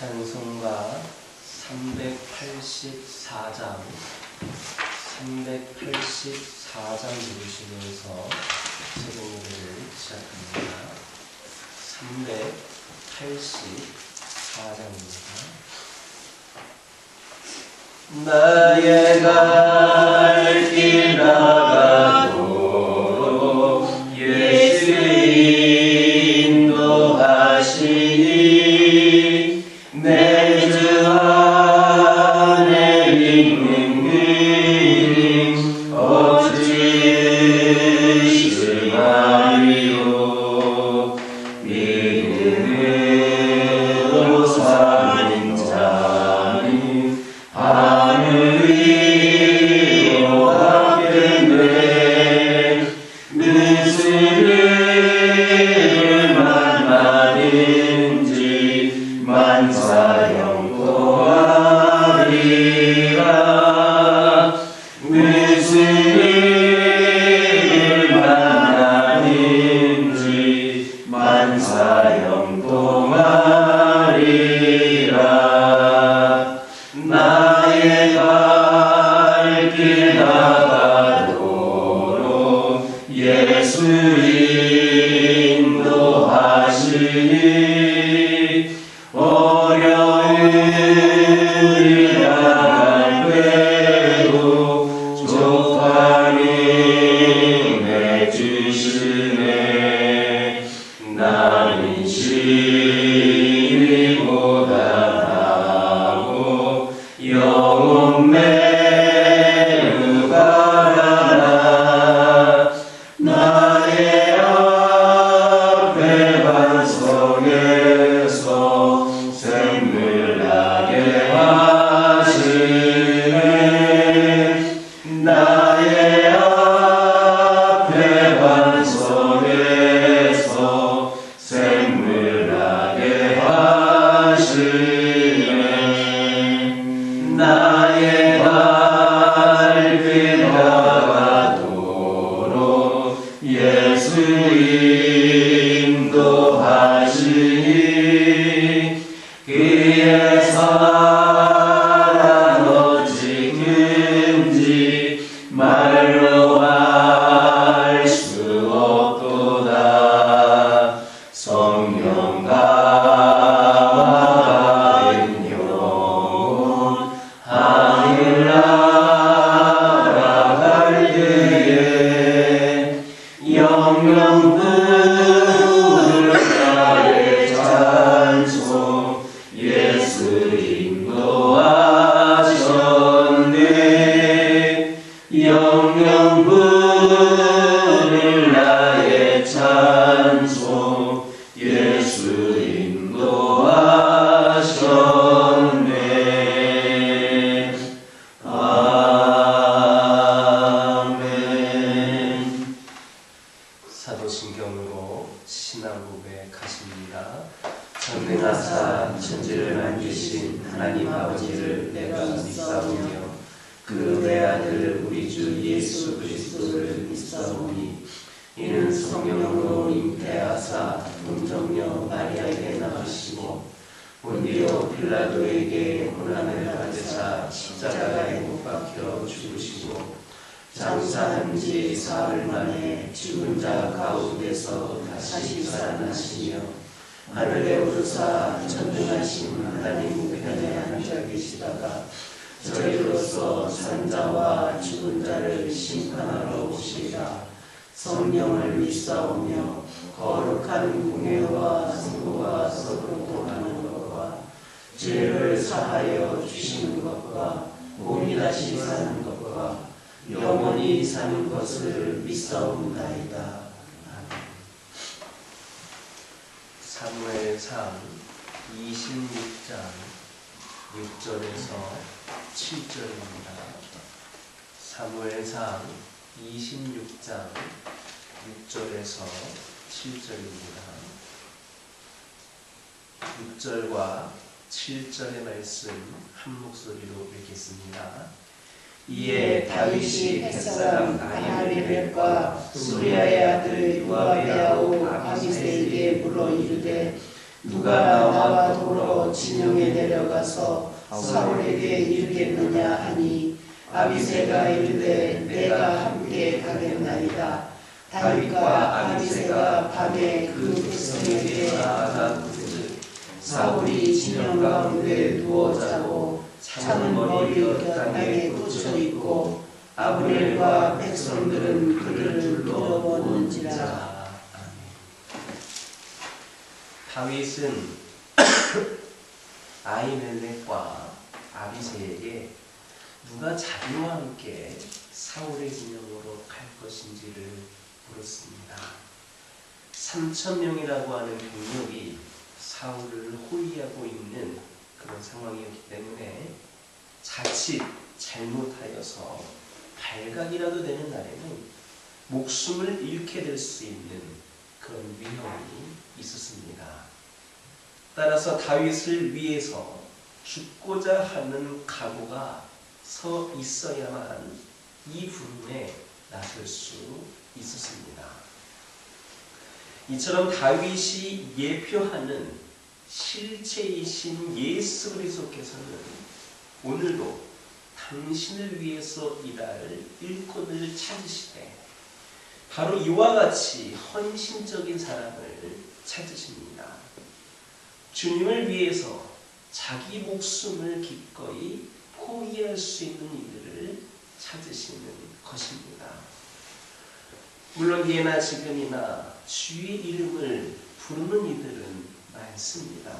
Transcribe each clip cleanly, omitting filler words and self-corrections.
찬송가 384장 부르시면서 새벽 예배를 시작합니다. 384장입니다. 나의 갈 길 나가도록 예수 인도하시니 내 주 안에 있는 그림 어찌 실망이요 믿음으로 사는 자는 하늘 위로 가겠네. 무슨 일을 만나든지 만사형통하리라. 무슨 일을 만나든지 만사형통하리라. 나의 갈 길 나가도록 예수 인도하시니 어려운 일 당할 때도 족하니 내주시네. 나는 시위보다 나고 영혼 매우 바라나. 나의 앞에 반석에서 샘물 나게 하시네. 나의 앞에 반석에서 샘물 나게 하시네. 나의 발길 나가도록 예수 인도하시니 그의 사랑 어찌 큰지 말로 알 수 없도다. 성령 가진 영혼 하늘 날아갈 때에 영영 부를 나의 찬송 예수 인도하셨네. 영영 부를 나의 찬송 예수 인도하셨네. 아멘. 사도신경으로 신앙 고백하십니다. 전능하사 천지를 만드신 하나님 아버지를 내가 믿사오며 그 내 아들 우리 주 예수 그리스도를 믿사오니 이는 성령으로 잉태하사 동정녀 마리아에게 낳으시고 본디오 빌라도에게 고난을 받으사 십자가에 못 박혀 죽으시고 장사한 지 사흘 만에 죽은 자 가운데서 다시 살아나시며 하늘에 오르사 전능하신 하나님 우편에 앉아 계시다가 저희로서 산자와 죽은 자를 심판하러 오시리라. 성령을 믿사오며 거룩한 공예와 성도가 서로 통하는 것과 죄를 사하여 주시는 것과 몸이 다시 사는 것과 영원히 사는 것을 믿사옵나이다. 사무엘상 26장 6절에서 7절입니다. 사무엘상 26장 6절에서 7절입니다. 6절과 7절의 말씀 한 목소리로 읽겠습니다. 이에 다윗이 벳사람 아히멜렉과 수리아의 아들 요압의 아우 아비새에게 물어 이르되 누가 나와 더불어 진영에 내려가서 사울에게 이르겠느냐 하니 아비새가 이르되 내가 함께 가겠나이다. 다윗과 아비새가 밤에 그 백성에게 나아가거든 사울이 진영 가운데 누워 자고 창은 머리 땅에 꽂혀 있고 아브넬과 백성들은 그를 둘러보는지라. 다윗은 아히멜렉과 아비새에게 누가 자기와 함께 사울의 진영으로 갈 것인지를 물었습니다. 3,000명이라고 하는 병력이 사울을 호위하고 있는 그런 상황이었기 때문에 자칫 잘못하여서 발각이라도 되는 날에는 목숨을 잃게 될 수 있는 그런 위험이 있었습니다. 따라서 다윗을 위해서 죽고자 하는 각오가 서 있어야만 이 부름에 나설 수 있었습니다. 이처럼 다윗이 예표하는 실체이신 예수 그리스도께서는 오늘도 당신을 위해서 일할 일꾼을 찾으시되 바로 이와 같이 헌신적인 사람을 찾으십니다. 주님을 위해서 자기 목숨을 기꺼이 포기할 수 있는 이들을 찾으시는 것입니다. 물론 예나 지금이나 주의 이름을 부르는 이들은 많습니다.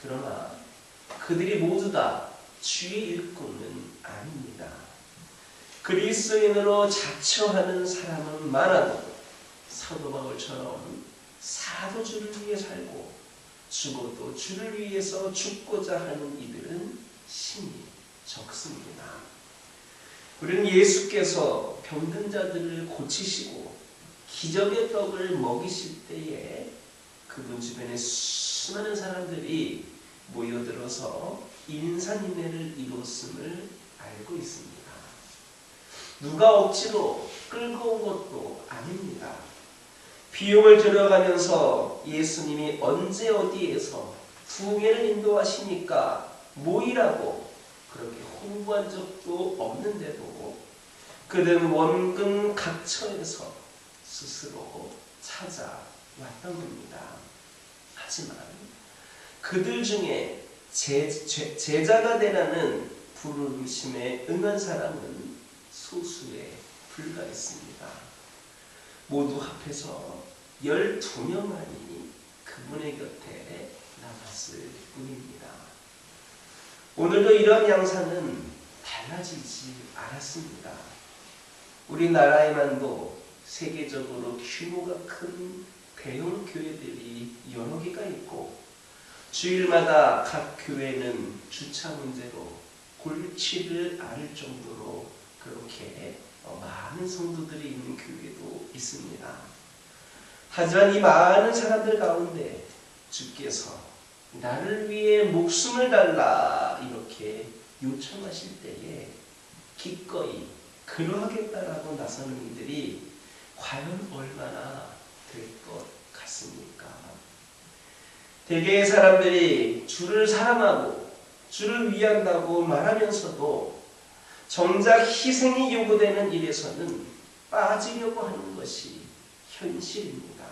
그러나 그들이 모두 다 주의 일꾼은 아닙니다. 그리스도인으로 자처하는 사람은 많아도 사도 바울처럼 살아도 주를 위해 살고 죽어도 주를 위해서 죽고자 하는 이들은 심히 적습니다. 우리는 예수께서 병든 자들을 고치시고 기적의 떡을 먹이실 때에 그분 주변에 수많은 사람들이 모여들어서 인산인해를 이뤘음을 알고 있습니다. 누가 억지로 끌고 온 것도 아닙니다. 비용을 들어가면서 예수님이 언제 어디에서 부흥회를 인도하시니까 모이라고 그렇게 홍보한 적도 없는데도 그들은 원근 각처에서 스스로 찾아왔던 겁니다. 하지만 그들 중에 제자가 되라는 부르심에 응한 사람은 소수에 불과했습니다. 모두 합해서 12명만이 그분의 곁에 남았을 뿐입니다. 오늘도 이런 양상은 달라지지 않았습니다. 우리나라에만도 세계적으로 규모가 큰 대형 교회들이 여러 개가 있고 주일마다 각 교회는 주차 문제로 골치를 앓을 정도로 그렇게 많은 성도들이 있는 교회도 있습니다. 하지만 이 많은 사람들 가운데 주께서 나를 위해 목숨을 달라 이렇게 요청하실 때에 기꺼이 그러하겠다라고 나서는 이들이 과연 얼마나 될 것 같습니까? 대개의 사람들이 주를 사랑하고 주를 위한다고 말하면서도 정작 희생이 요구되는 일에서는 빠지려고 하는 것이 현실입니다.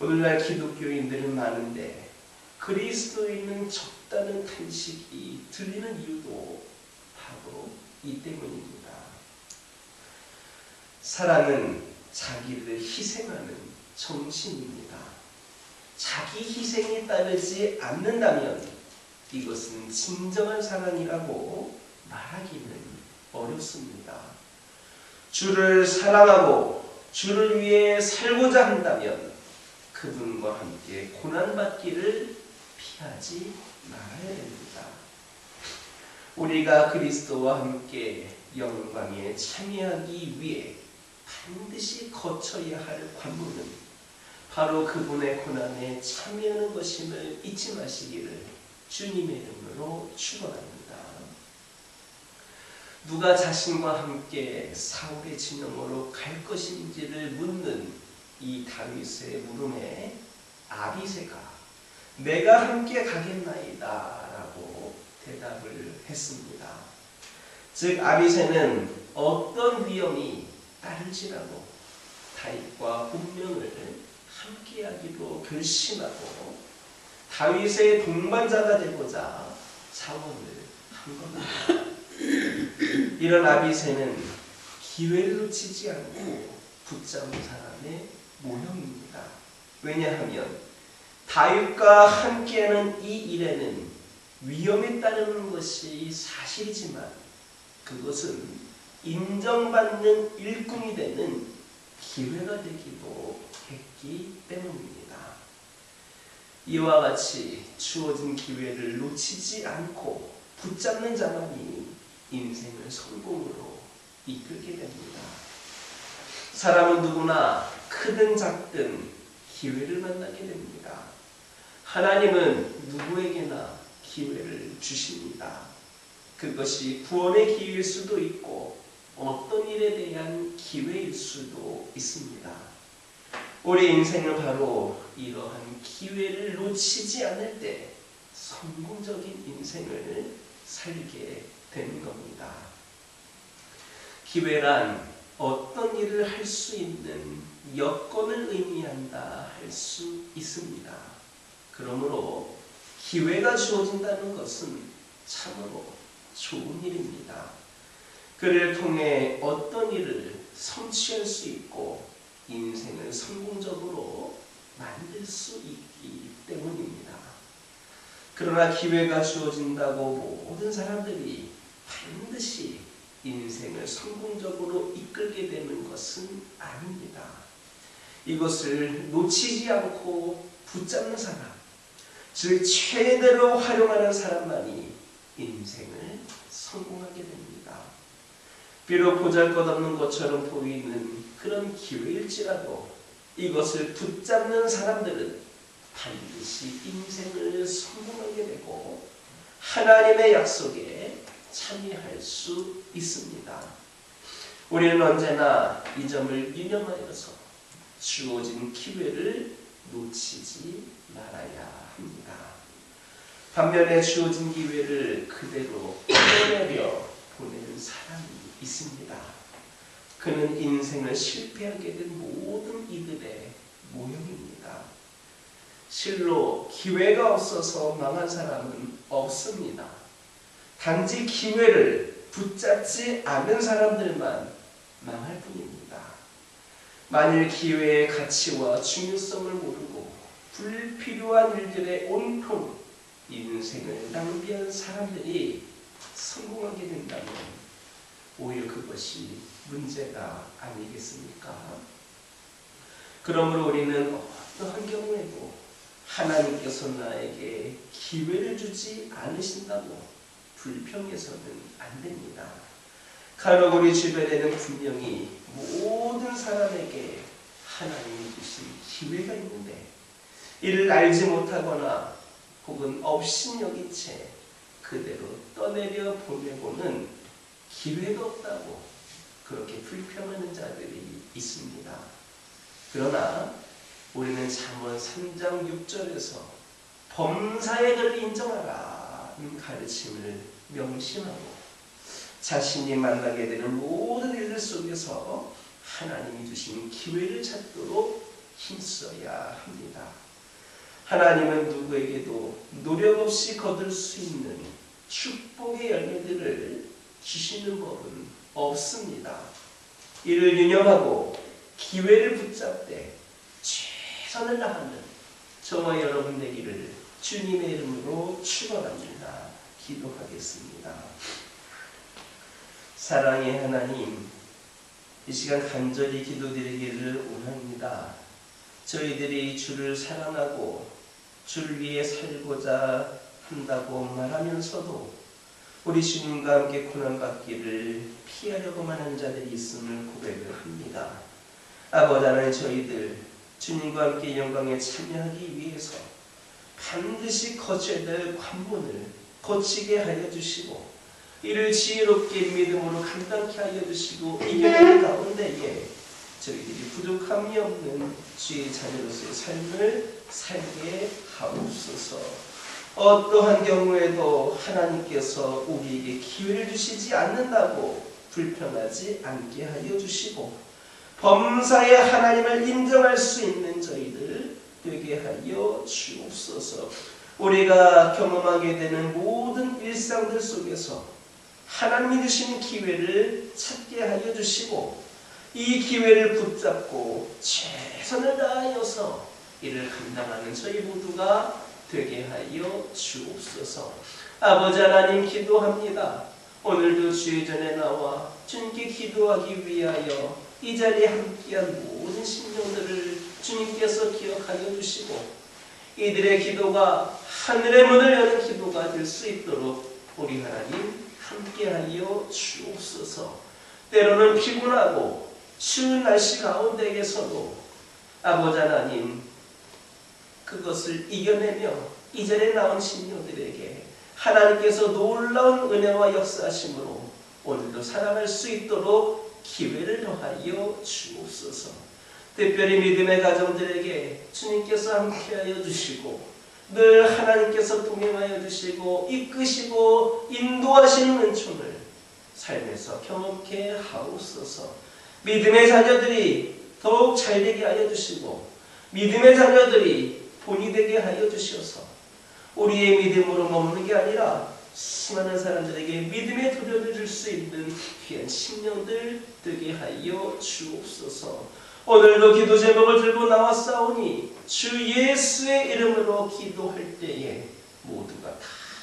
오늘날 기독교인들은 많은데 그리스도인은 적다는 탄식이 들리는 이유도 바로 이 때문입니다. 사랑은 자기를 희생하는 정신입니다. 자기 희생이 따르지 않는다면 이것은 진정한 사랑이라고 말하기는 어렵습니다. 주를 사랑하고 주를 위해 살고자 한다면 그분과 함께 고난받기를 피하지 말아야 됩니다. 우리가 그리스도와 함께 영광에 참여하기 위해 반드시 거쳐야 할 관문은 바로 그분의 고난에 참여하는 것임을 잊지 마시기를 주님의 이름으로 축원합니다. 누가 자신과 함께 사울의 진영으로 갈 것인지를 묻는 이 다윗의 물음에 아비새가 내가 함께 가겠나이다 라고 대답을 했습니다. 즉 아비새는 어떤 위험이 따를지라도 다윗과 운명을 함께하기로 결심하고 다윗의 동반자가 되고자 자원을 한 겁니다. 이런 아비새는 기회를 놓치지 않고 붙잡은 사람의 모형입니다. 왜냐하면 다윗과 함께하는 이 일에는 위험이 따르는 것이 사실이지만 그것은 인정받는 일꾼이 되는 기회가 되기도 했기 때문입니다. 이와 같이 주어진 기회를 놓치지 않고 붙잡는 자만이 인생을 성공으로 이끌게 됩니다. 사람은 누구나 크든 작든 기회를 만나게 됩니다. 하나님은 누구에게나 기회를 주십니다. 그것이 구원의 기회일 수도 있고 어떤 일에 대한 기회일 수도 있습니다. 우리 인생은 바로 이러한 기회를 놓치지 않을 때 성공적인 인생을 살게 되는 겁니다. 기회란 어떤 일을 할 수 있는 여건을 의미한다 할 수 있습니다. 그러므로 기회가 주어진다는 것은 참으로 좋은 일입니다. 그를 통해 어떤 일을 성취할 수 있고 인생을 성공적으로 만들 수 있기 때문입니다. 그러나 기회가 주어진다고 모든 사람들이 반드시 인생을 성공적으로 이끌게 되는 것은 아닙니다. 이것을 놓치지 않고 붙잡는 사람, 즉 최대로 활용하는 사람만이 인생을 성공하게 됩니다. 비록 보잘것없는 것처럼 보이는 그런 기회일지라도 이것을 붙잡는 사람들은 반드시 인생을 성공하게 되고 하나님의 약속에 참여할 수 있습니다. 우리는 언제나 이 점을 유념하여서 주어진 기회를 놓치지 말아야 합니다. 반면에 주어진 기회를 그대로 떠내려 보내는 사람이 있습니다. 그는 인생을 실패하게 된 모든 이들의 모형입니다. 실로 기회가 없어서 망한 사람은 없습니다. 단지 기회를 붙잡지 않은 사람들만 망할 뿐입니다. 만일 기회의 가치와 중요성을 모르고 불필요한 일들에 온통 인생을 낭비한 사람들이 성공하게 된다면 오히려 그것이 문제가 아니겠습니까? 그러므로 우리는 어떠한 경우에도 하나님께서 나에게 기회를 주지 않으신다고 불평해서는 안 됩니다. 간혹 우리 주변에는 분명히 모든 사람에게 하나님이 주신 기회가 있는데 이를 알지 못하거나 혹은 업신여긴 채 그대로 떠내려 보내고는 기회가 없다고 그렇게 불평하는 자들이 있습니다. 그러나 우리는 잠언 3장 6절에서 범사의 그를 인정하라는 가르침을 명심하고 자신이 만나게 되는 모든 일들 속에서 하나님이 주신 기회를 찾도록 힘써야 합니다. 하나님은 누구에게도 노력 없이 거둘 수 있는 축복의 열매들을 주시는 법은 없습니다. 이를 유념하고 기회를 붙잡되 최선을 다하는 저와 여러분 되기를 주님의 이름으로 축원합니다. 기도하겠습니다. 사랑의 하나님, 이 시간 간절히 기도드리기를 원합니다. 저희들이 주를 사랑하고 주를 위해 살고자 한다고 말하면서도 우리 주님과 함께 고난받기를 피하려고만 하는 자들이 있음을 고백을 합니다. 아버지 하나님, 저희들 주님과 함께 영광에 참여하기 위해서 반드시 거쳐야 될 관문을 거치게 하여 주시고 이를 지혜롭게 믿음으로 감당케 하여 주시고 이겨내는 가운데에 저희들이 부족함이 없는 주의 자녀로서의 삶을 살게 하옵소서. 어떠한 경우에도 하나님께서 우리에게 기회를 주시지 않는다고 불평하지 않게 하여 주시고 범사에 하나님을 인정할 수 있는 저희들 되게 하여 주옵소서. 우리가 경험하게 되는 모든 일상들 속에서 하나님이 주신 기회를 찾게 하여 주시고 이 기회를 붙잡고 최선을 다하여서 이를 감당하는 저희 모두가 되게 하여 주옵소서. 아버지 하나님 기도합니다. 오늘도 주의 전에 나와 주님께 기도하기 위하여 이 자리에 함께한 모든 심령들을 주님께서 기억하여 주시고 이들의 기도가 하늘의 문을 여는 기도가 될 수 있도록 우리 하나님 함께하여 주옵소서. 때로는 피곤하고 추운 날씨 가운데에서도 아버지 하나님 그것을 이겨내며 이 자리에 나온 신녀들에게 하나님께서 놀라운 은혜와 역사하심으로 오늘도 살아갈 수 있도록 기회를 더하여 주옵소서. 특별히 믿음의 가정들에게 주님께서 함께하여 주시고 늘 하나님께서 동행하여 주시고 이끄시고 인도하시는 은총을 삶에서 경험케 하옵소서. 믿음의 자녀들이 더욱 잘되게 하여 주시고 믿음의 자녀들이 본이 되게 하여 주셔서 우리의 믿음으로 머무는 게 아니라 수많은 사람들에게 믿음의 도전을 줄 수 있는 귀한 심령들 되게 하여 주옵소서. 오늘도 기도 제목을 들고 나왔사오니 주 예수의 이름으로 기도할 때에 모두가 다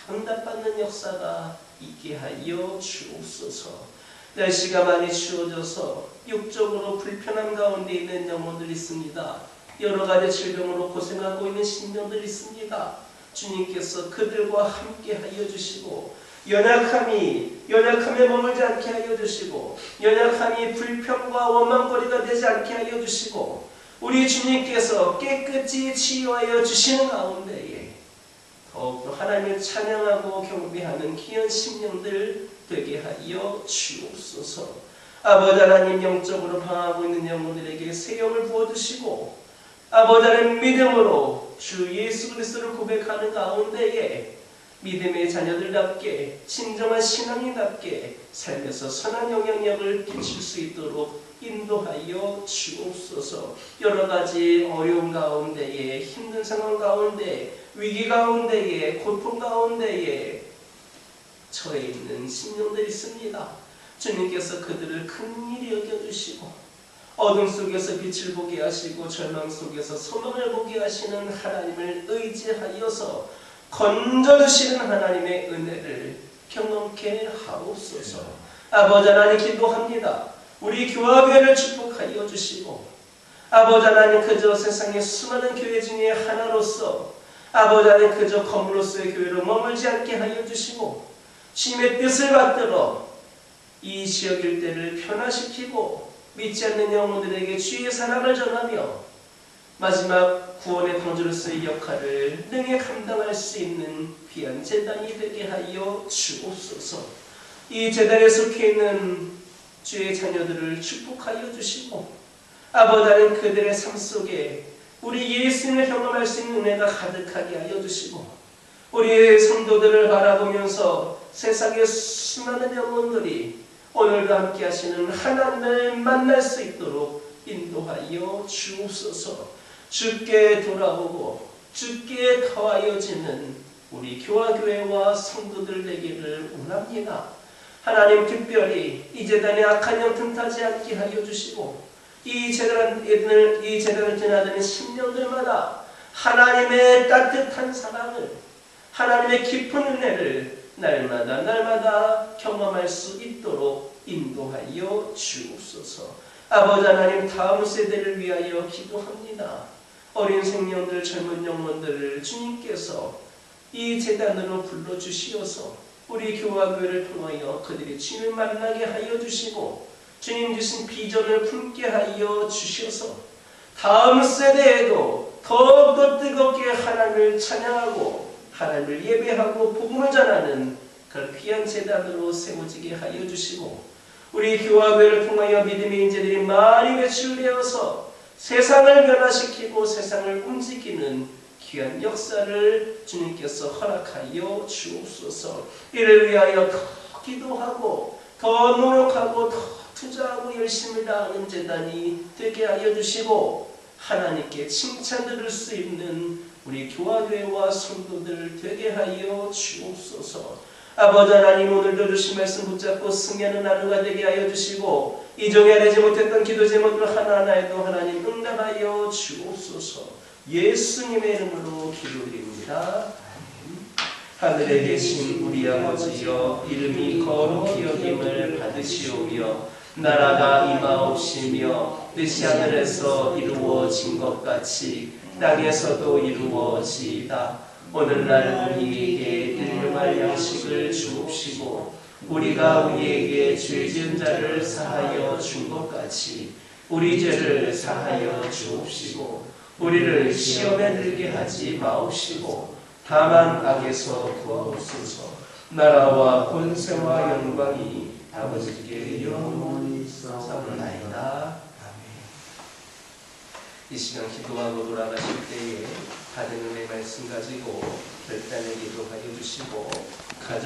응답받는 역사가 있게 하여 주옵소서. 날씨가 많이 추워져서 육적으로 불편한 가운데 있는 영혼들이 있습니다. 여러 가지 질병으로 고생하고 있는 신령들이 있습니다. 주님께서 그들과 함께 하여 주시고 연약함에 머물지 않게 하여 주시고 연약함이 불평과 원망거리가 되지 않게 하여 주시고 우리 주님께서 깨끗이 치유하여 주시는 가운데에 더욱더 하나님을 찬양하고 경배하는 귀한 심령들 되게 하여 주옵소서. 아버지 하나님 영적으로 방황하고 있는 영혼들에게 새 영을 부어주시고 아버지 하나님 믿음으로 주 예수 그리스도를 고백하는 가운데에 믿음의 자녀들답게 진정한 신앙인답게 삶에서 선한 영향력을 끼칠 수 있도록 인도하여 주옵소서. 여러 가지 어려움 가운데에 힘든 상황 가운데 위기 가운데에 고통 가운데에 처해 있는 심령들이 있습니다. 주님께서 그들을 큰일히 여겨주시고 어둠 속에서 빛을 보게 하시고 절망 속에서 소망을 보게 하시는 하나님을 의지하여서 건져주시는 하나님의 은혜를 경험케 하옵소서. 아버지 하나님 기도합니다. 우리 교화교회를 축복하여 주시고 아버지 하나님 그저 세상의 수많은 교회 중에 하나로서 아버지 하나님 그저 건물로서의 교회로 머물지 않게 하여 주시고 주님의 뜻을 받들어 이 지역 일대를 변화시키고 믿지 않는 영혼들에게 주의 사랑을 전하며 마지막 구원의 방주로서의 역할을 능히 감당할 수 있는 귀한 제단이 되게 하여 주옵소서. 이 제단에 속해 있는 주의 자녀들을 축복하여 주시고 아버지 하나님 그들의 삶 속에 우리 예수님을 경험할 수 있는 은혜가 가득하게 하여 주시고 우리의 성도들을 바라보면서 세상의 수많은 영혼들이 오늘도 함께 하시는 하나님을 만날 수 있도록 인도하여 주옵소서. 주께 돌아오고 주께 더하여지는 우리 교화교회와 성도들 되기를 원합니다. 하나님 특별히 이 재단에 악한 영 틈타지 않게 하여 주시고 이 재단을 드나드는 심령들마다 하나님의 따뜻한 사랑을 하나님의 깊은 은혜를 날마다 경험할 수 있도록 인도하여 주옵소서. 아버지 하나님 다음 세대를 위하여 기도합니다. 어린 생명들 젊은 영혼들을 주님께서 이 제단으로 불러주시어서 우리 교화교회를 통하여 그들이 주님을 만나게 하여 주시고 주님 주신 비전을 품게 하여 주셔서 다음 세대에도 더욱더 뜨겁게 하나님을 찬양하고 하나님을 예배하고 복음을 전하는 그런 귀한 제단으로 세워지게 하여 주시고 우리 교화교회를 통하여 믿음의 인재들이 많이 배출되어서 세상을 변화시키고 세상을 움직이는 귀한 역사를 주님께서 허락하여 주옵소서. 이를 위하여 더 기도하고 더 노력하고 더 투자하고 열심히 다하는 재단이 되게 하여 주시고 하나님께 칭찬 들을 수 있는 우리 교화교회와 성도들 되게 하여 주옵소서. 아버지 하나님, 오늘도 주신 말씀 붙잡고 승리하는 하루가 되게 하여 주시고 이 종에 되지 못했던 기도 제목들 하나하나에도 하나님 응답하여 주옵소서. 예수님의 이름으로 기도드립니다. 하늘에 계신 우리 아버지여, 이름이 거룩히 여김을 받으시오며 나라가 임하옵시며 뜻이 하늘에서 이루어진 것 같이 땅에서도 이루어지이다. 오늘날 우리에게 일용할 양식을 주옵시고 우리가 우리에게 죄 지은 자를 사하여 준 것 같이 우리 죄를 사하여 주옵시고 우리를 시험에 들게 하지 마옵시고 다만 악에서 구하옵소서. 나라와 권세와 영광이 아버지께 영원히 있사옵나이다. 이 시간 기도하고 돌아가실 때에 받은 은혜의 말씀 가지고 결단의 기도하여 주시고 가정